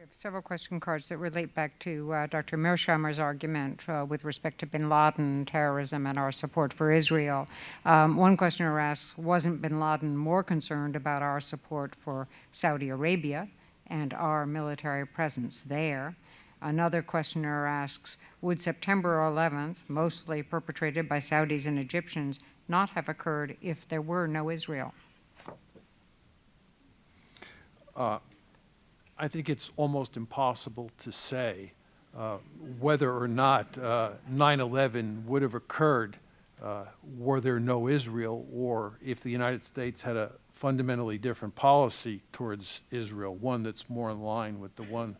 have several question cards that relate back to Dr. Mearsheimer's argument with respect to bin Laden terrorism and our support for Israel. One questioner asks, wasn't bin Laden more concerned about our support for Saudi Arabia and our military presence there? Another questioner asks, would September 11th, mostly perpetrated by Saudis and Egyptians, not have occurred if there were no Israel? I think it's almost impossible to say whether or not 9/11 would have occurred were there no Israel, or if the United States had a fundamentally different policy towards Israel, one that's more in line with the one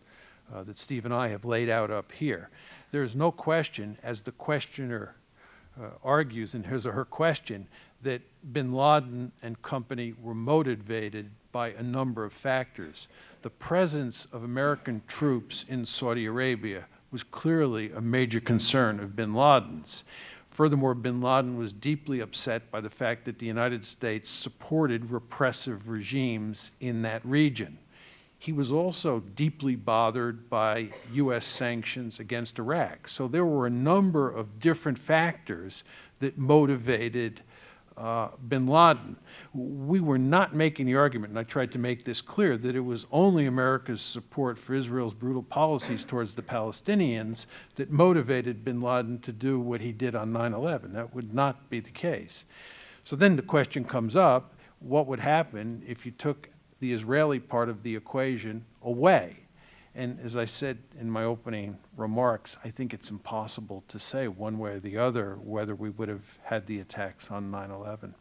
that Steve and I have laid out up here. There's no question, as the questioner argues in his or her question, that bin Laden and company were motivated by a number of factors. The presence of American troops in Saudi Arabia was clearly a major concern of bin Laden's. Furthermore, bin Laden was deeply upset by the fact that the United States supported repressive regimes in that region. He was also deeply bothered by U.S. sanctions against Iraq. So there were a number of different factors that motivated bin Laden. We were not making the argument, and I tried to make this clear, that it was only America's support for Israel's brutal policies towards the Palestinians that motivated bin Laden to do what he did on 9/11. That would not be the case. So then the question comes up, what would happen if you took the Israeli part of the equation away? And as I said in my opening remarks, I think it's impossible to say one way or the other whether we would have had the attacks on 9/11.